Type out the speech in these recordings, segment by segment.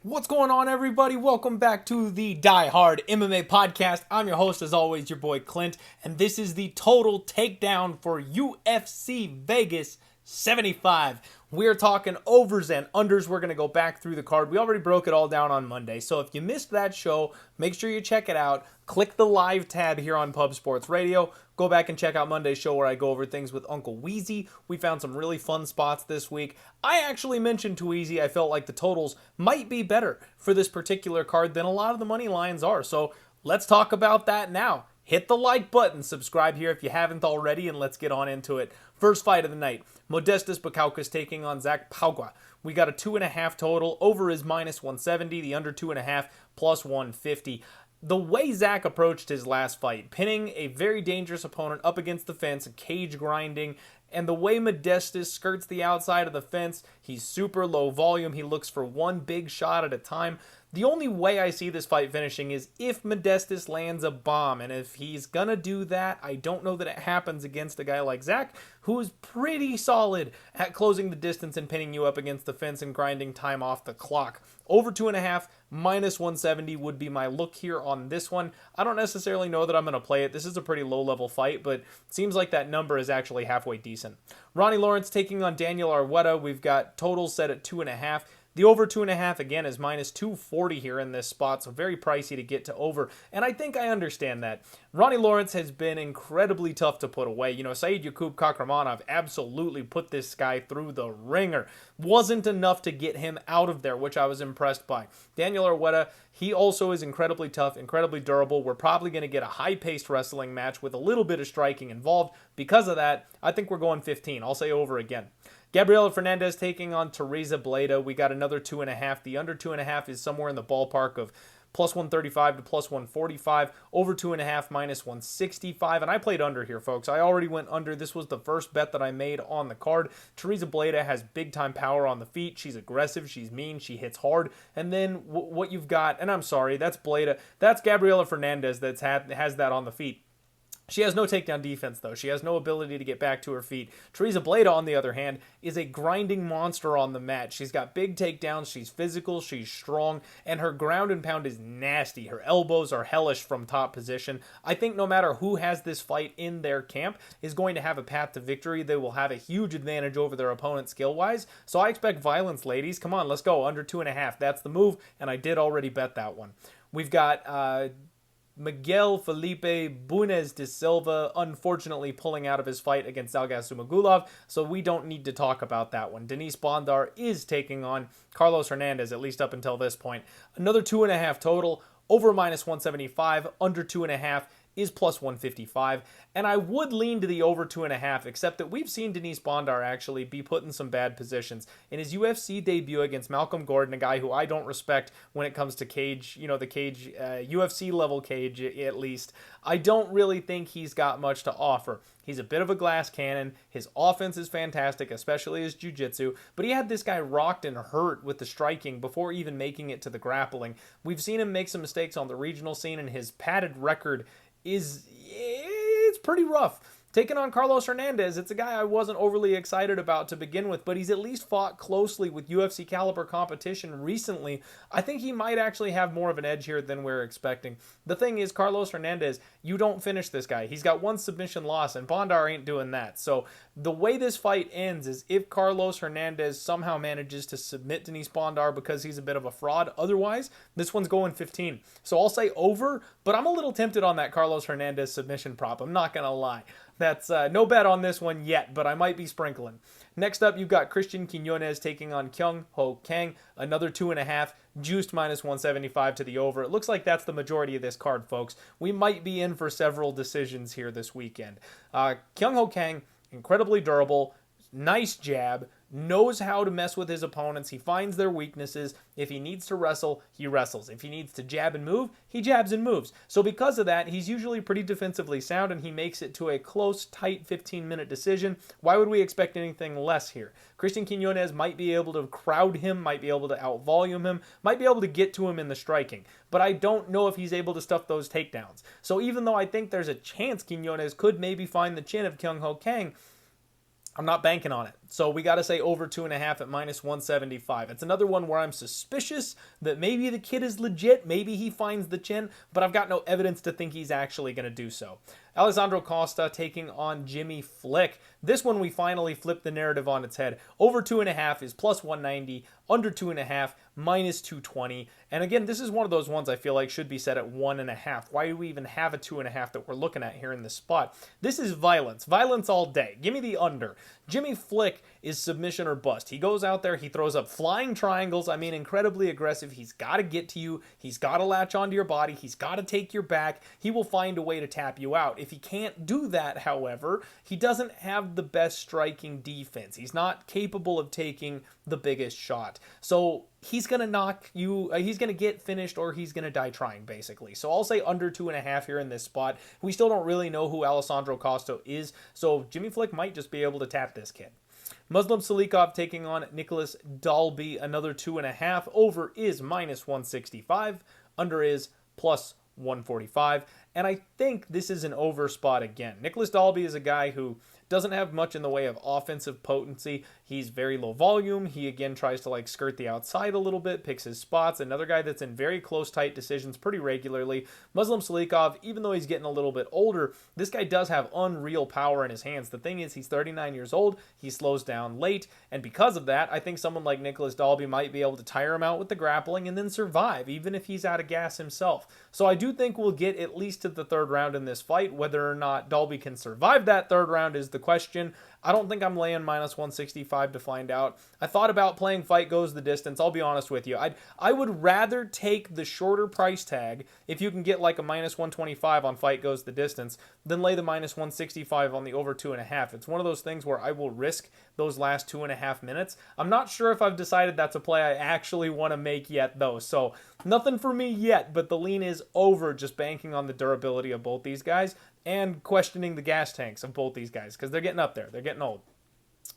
What's going on, everybody? Welcome back to the Die Hard MMA podcast. I'm your host, as always, your boy Clint, and this is the total takedown for UFC Vegas 75. We're talking overs and unders. We're going to go back through the card. We already broke it all down on Monday, so if you missed that show, make sure you check it out. Click the live tab here on Pub Sports Radio. Go back and check out Monday's show where I go over things with Uncle Wheezy. We found some really fun spots this week. I actually mentioned to Wheezy I felt like the totals might be better for this particular card than a lot of the money lines are. So let's talk about that now. Hit the like button, subscribe here if you haven't already, and let's get on into it. First fight of the night, Modestas Bukauskas taking on Zach Pauga. We got a 2.5 total. Over is minus 170, the under 2.5 plus 150. The way Zach approached his last fight, pinning a very dangerous opponent up against the fence, cage grinding, and the way Modestas skirts the outside of the fence, he's super low volume. He looks for one big shot at a time. The only way I see this fight finishing is if Modestas lands a bomb, and if he's gonna do that, I don't know that it happens against a guy like Zach, who is pretty solid at closing the distance and pinning you up against the fence and grinding time off the clock. Over 2.5, minus 170 would be my look here on this one. I don't necessarily know that I'm gonna play it. This is a pretty low-level fight, but it seems like that number is actually halfway decent. Ronnie Lawrence taking on Daniel Argueta. We've got totals set at 2.5. The over 2.5, again, is minus 240 here in this spot, so very pricey to get to over, and I think I understand that. Ronnie Lawrence has been incredibly tough to put away. You know, Said Yakub Kakramanov absolutely put this guy through the ringer. Wasn't enough to get him out of there, which I was impressed by. Daniel Argueta, he also is incredibly tough, incredibly durable. We're probably going to get a high-paced wrestling match with a little bit of striking involved. Because of that, I think we're going 15. I'll say over again. Gabriela Fernandez taking on Teresa Bleda. We got another 2.5. The under 2.5 is somewhere in the ballpark of plus 135 to plus 145. Over 2.5, minus 165. And I played under here, folks. I already went under. This was the first bet that I made on the card. Teresa Bleda has big-time power on the feet. She's aggressive. She's mean. She hits hard. And then what you've got, and I'm sorry, that's Bleda. That's Gabriela Fernandez that has that on the feet. She has no takedown defense, though. She has no ability to get back to her feet. Teresa Bleda, on the other hand, is a grinding monster on the mat. She's got big takedowns. She's physical. She's strong. And her ground and pound is nasty. Her elbows are hellish from top position. I think no matter who has this fight in their camp is going to have a path to victory. They will have a huge advantage over their opponent skill-wise. So I expect violence, ladies. Come on, let's go. Under 2.5. That's the move. And I did already bet that one. We've got Miguel Felipe Bunes de Silva, unfortunately pulling out of his fight against Zalgas Zumagulov, so we don't need to talk about that one. Denise Bondar is taking on Carlos Hernandez, at least up until this point. Another 2.5 total, over minus 175, under 2.5 is plus 155, and I would lean to the over 2.5, except that we've seen Denise Bondar actually be put in some bad positions. In his UFC debut against Malcolm Gordon, a guy who I don't respect when it comes to cage, the cage, UFC level cage at least, I don't really think he's got much to offer. He's a bit of a glass cannon. His offense is fantastic, especially his jiu-jitsu, but he had this guy rocked and hurt with the striking before even making it to the grappling. We've seen him make some mistakes on the regional scene, and his padded record it's pretty rough. Taking on Carlos Hernandez, it's a guy I wasn't overly excited about to begin with, but he's at least fought closely with UFC caliber competition recently. I think he might actually have more of an edge here than we're expecting. The thing is, Carlos Hernandez, you don't finish this guy. He's got one submission loss, and Bondar ain't doing that. So the way this fight ends is if Carlos Hernandez somehow manages to submit Denise Bondar because he's a bit of a fraud. Otherwise, this one's going 15. So I'll say over, but I'm a little tempted on that Carlos Hernandez submission prop. I'm not going to lie. That's no bet on this one yet, but I might be sprinkling. Next up, you've got Christian Quinones taking on Kyung-ho Kang. Another 2.5, juiced minus 175 to the over. It looks like that's the majority of this card, folks. We might be in for several decisions here this weekend. Kyung-ho Kang, incredibly durable, nice jab, knows how to mess with his opponents. He finds their weaknesses. If he needs to wrestle, he wrestles. If he needs to jab and move, he jabs and moves. So because of that, he's usually pretty defensively sound, and he makes it to a close, tight 15-minute decision. Why would we expect anything less here? Christian Quinones might be able to crowd him, might be able to out-volume him, might be able to get to him in the striking. But I don't know if he's able to stuff those takedowns. So even though I think there's a chance Quinones could maybe find the chin of Kyung-ho Kang, I'm not banking on it. So we got to say over 2.5 at -175. It's another one where I'm suspicious that maybe the kid is legit. Maybe he finds the chin, but I've got no evidence to think he's actually going to do so. Alessandro Costa taking on Jimmy Flick. This one we finally flipped the narrative on its head. Over 2.5 is +190. Under 2.5, -220. And again, this is one of those ones I feel like should be set at 1.5. Why do we even have a 2.5 that we're looking at here in this spot? This is violence. Violence all day. Give me the under. Jimmy Flick is submission or bust. He goes out there, he throws up flying triangles. I mean, incredibly aggressive. He's got to get to you. He's got to latch onto your body. He's got to take your back. He will find a way to tap you out. If he can't do that, however, he doesn't have the best striking defense. He's not capable of taking the biggest shot. So he's going to knock you, he's going to get finished or he's going to die trying, basically. So I'll say under 2.5 here in this spot. We still don't really know who Alessandro Costa is, so Jimmy Flick might just be able to tap this kid. Muslim Salikhov taking on Nicolas Dalby, another 2.5. Over is -165. Under is +145. And I think this is an over spot again. Nicolas Dalby is a guy who doesn't have much in the way of offensive potency. He's very low volume. He again tries to like skirt the outside a little bit, picks his spots. Another guy that's in very close, tight decisions pretty regularly. Muslim Salikhov, even though he's getting a little bit older, this guy does have unreal power in his hands. The thing is, he's 39 years old. He slows down late. And because of that, I think someone like Nicolas Dalby might be able to tire him out with the grappling and then survive, even if he's out of gas himself. So I do think we'll get at least to the third round in this fight. Whether or not Dalby can survive that third round is the question. I don't think I'm laying -165 to find out. I thought about playing fight goes the distance. I'll be honest with you. I would rather take the shorter price tag if you can get like a -125 on fight goes the distance than lay the -165 on the over 2.5. It's one of those things where I will risk those last 2.5 minutes. I'm not sure if I've decided that's a play I actually want to make yet though. So nothing for me yet, but the lean is over, just banking on the durability of both these guys and questioning the gas tanks of both these guys because they're getting up there. They're getting old.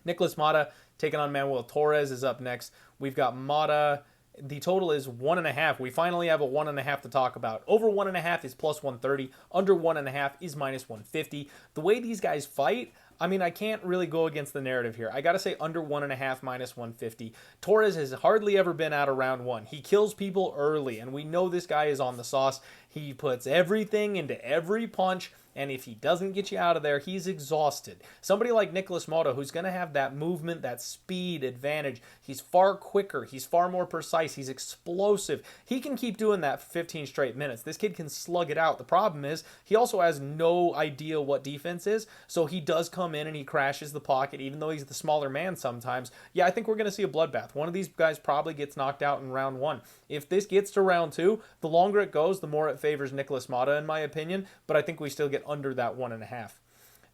Nicolas Motta taking on Manuel Torres is up next. We've got Motta. The total is 1.5. We finally have a 1.5 to talk about. Over 1.5 is +130. Under 1.5 is -150. The way these guys fight, I mean, I can't really go against the narrative here. I got to say under 1.5 -150. Torres has hardly ever been out of round one. He kills people early, and we know this guy is on the sauce. He puts everything into every punch, and if he doesn't get you out of there, he's exhausted. Somebody like Nicolas Motta, who's going to have that movement, that speed advantage, he's far quicker, he's far more precise, he's explosive. He can keep doing that for 15 straight minutes. This kid can slug it out. The problem is he also has no idea what defense is, so he does come in and he crashes the pocket, even though he's the smaller man sometimes. Yeah, I think we're going to see a bloodbath. One of these guys probably gets knocked out in round one. If this gets to round two, the longer it goes, the more it favors Nicolas Motta, in my opinion, but I think we still get under that 1.5.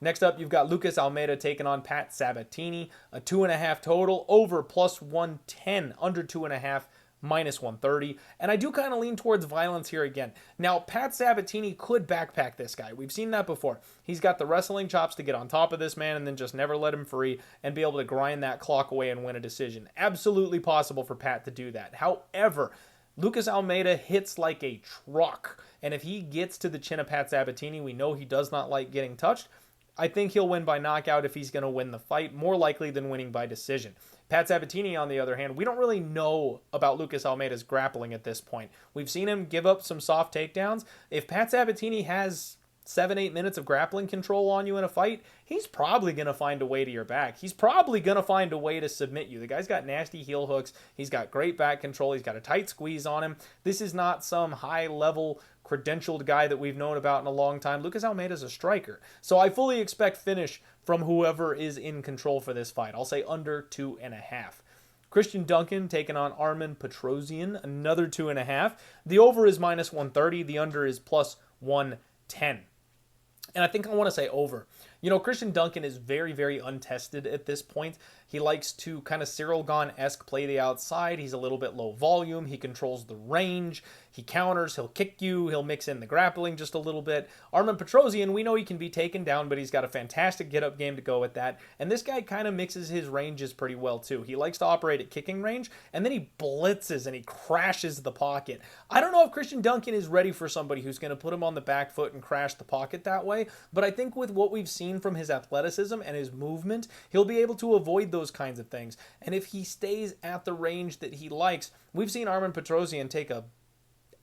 Next up, you've got Lucas Almeida taking on Pat Sabatini, a 2.5 total, over +110, under 2.5, -130. And I do kind of lean towards violence here again. Now, Pat Sabatini could backpack this guy. We've seen that before. He's got the wrestling chops to get on top of this man and then just never let him free and be able to grind that clock away and win a decision. Absolutely possible for Pat to do that. However, Lucas Almeida hits like a truck. And if he gets to the chin of Pat Sabatini, we know he does not like getting touched. I think he'll win by knockout if he's going to win the fight, more likely than winning by decision. Pat Sabatini, on the other hand, we don't really know about Lucas Almeida's grappling at this point. We've seen him give up some soft takedowns. If Pat Sabatini has 7-8 minutes of grappling control on you in a fight, he's probably going to find a way to your back. He's probably going to find a way to submit you. The guy's got nasty heel hooks. He's got great back control. He's got a tight squeeze on him. This is not some high-level credentialed guy that we've known about in a long time. Lucas Almeida's a striker. So I fully expect finish from whoever is in control for this fight. I'll say under 2.5. Christian Duncan taking on Armen Petrosyan, another 2.5. The over is -130. The under is +110. And I think I want to say over. You know, Christian Duncan is very, very untested at this point. He likes to kind of Cyril Gane-esque play the outside. He's a little bit low volume. He controls the range. He counters. He'll kick you. He'll mix in the grappling just a little bit. Armen Petrosyan, we know he can be taken down, but he's got a fantastic get-up game to go with that. And this guy kind of mixes his ranges pretty well, too. He likes to operate at kicking range, and then he blitzes and he crashes the pocket. I don't know if Christian Duncan is ready for somebody who's going to put him on the back foot and crash the pocket that way, but I think with what we've seen from his athleticism and his movement, he'll be able to avoid those kinds of things. And if he stays at the range that he likes, we've seen Armen Petrosyan take a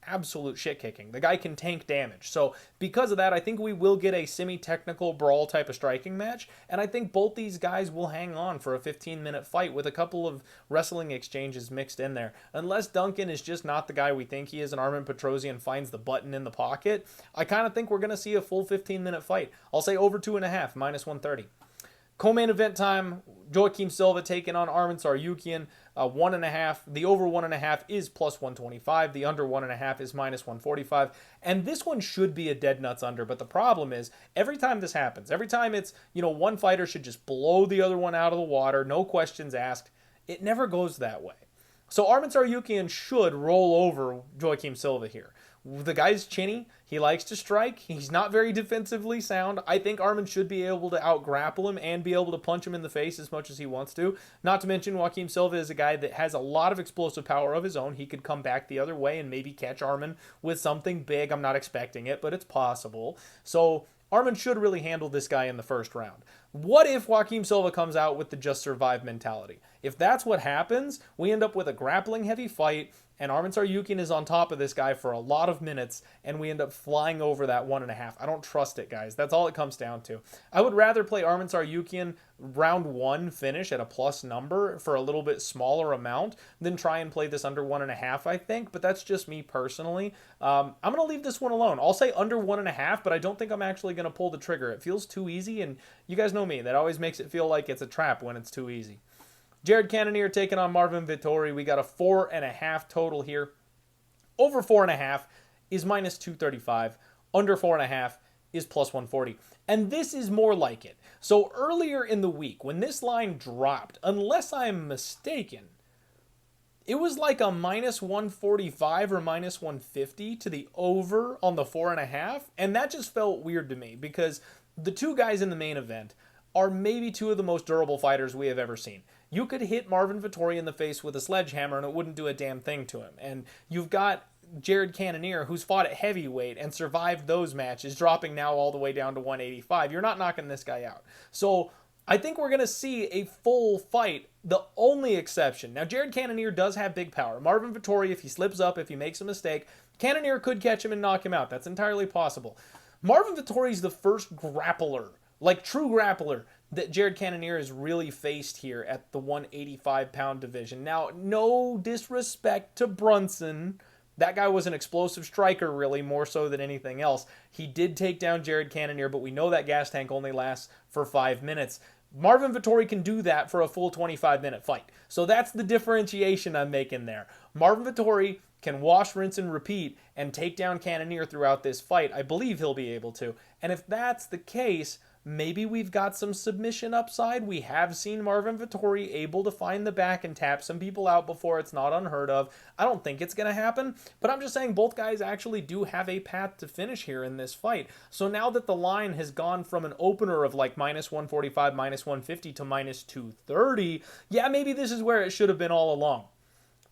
absolute shit kicking. The guy can tank damage. So because of that, I think we will get a semi-technical brawl type of striking match, and I think both these guys will hang on for a 15-minute fight with a couple of wrestling exchanges mixed in there. Unless Duncan is just not the guy we think he is and Armen Petrosyan finds the button in the pocket, I kind of think we're going to see a full 15-minute fight. I'll say over 2.5, minus 130. Co-main event time, Joaquim Silva taking on Arman Tsarukyan, 1.5. The over 1.5 is plus 125. The under 1.5 is minus 145. And this one should be a dead nuts under, but the problem is every time this happens, every time it's, one fighter should just blow the other one out of the water, no questions asked, it never goes that way. So Arman Tsarukyan should roll over Joaquim Silva here. The guy's chinny. He likes to strike. He's not very defensively sound. I think Arman should be able to out-grapple him and be able to punch him in the face as much as he wants to. Not to mention, Joaquim Silva is a guy that has a lot of explosive power of his own. He could come back the other way and maybe catch Arman with something big. I'm not expecting it, but it's possible. So Arman should really handle this guy in the first round. What if Joaquim Silva comes out with the just survive mentality? If that's what happens, we end up with a grappling heavy fight, and Arman Tsarukyan is on top of this guy for a lot of minutes, and we end up flying over that 1.5. I don't trust it, guys. That's all it comes down to. I would rather play Arman Tsarukyan round 1 finish at a plus number for a little bit smaller amount than try and play this under 1.5, I think, but that's just me personally. I'm going to leave this one alone. I'll say under 1.5, but I don't think I'm actually going to pull the trigger. It feels too easy, and you guys know me. That always makes it feel like it's a trap when it's too easy. Cannonier taking on Marvin Vettori. We got a 4.5 total here. Over 4.5 is minus 235. Under 4.5 is plus 140. And this is more like it. So earlier in the week, when this line dropped, unless I'm mistaken, it was like a minus 145 or minus 150 to the over on the 4.5. And that just felt weird to me because the two guys in the main event are maybe two of the most durable fighters we have ever seen. You could hit Marvin Vettori in the face with a sledgehammer and it wouldn't do a damn thing to him. And you've got Cannonier, who's fought at heavyweight and survived those matches, dropping now all the way down to 185. You're not knocking this guy out. So I think we're going to see a full fight. The only exception, now Cannonier does have big power. Marvin Vettori, if he slips up, if he makes a mistake, Cannonier could catch him and knock him out. That's entirely possible. Marvin Vettori is the first grappler, like true grappler, that Cannonier has really faced here at the 185-pound division. Now, no disrespect to Brunson. That guy was an explosive striker, really, more so than anything else. He did take down Cannonier, but we know that gas tank only lasts for 5 minutes. Marvin Vettori can do that for a full 25-minute fight. So that's the differentiation I'm making there. Marvin Vettori can wash, rinse, and repeat and take down Cannonier throughout this fight. I believe he'll be able to. And if that's the case, maybe we've got some submission upside. We have seen Marvin Vettori able to find the back and tap some people out before. It's not unheard of. I don't think it's going to happen, but I'm just saying both guys actually do have a path to finish here in this fight. So now that the line has gone from an opener of like minus 145, minus 150 to minus 230, yeah, maybe this is where it should have been all along.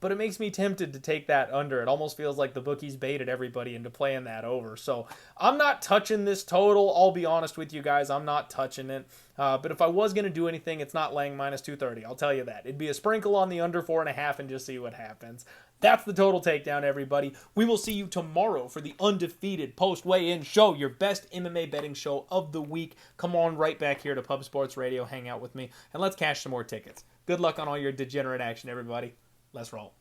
But it makes me tempted to take that under. It almost feels like the bookies baited everybody into playing that over. So I'm not touching this total. I'll be honest with you guys. I'm not touching it. But if I was going to do anything, it's not laying minus 230. I'll tell you that. It'd be a sprinkle on the under 4.5 and just see what happens. That's the total takedown, everybody. We will see you tomorrow for the undefeated post-weigh-in show, your best MMA betting show of the week. Come on right back here to Pub Sports Radio. Hang out with me, and let's cash some more tickets. Good luck on all your degenerate action, everybody. Let's roll.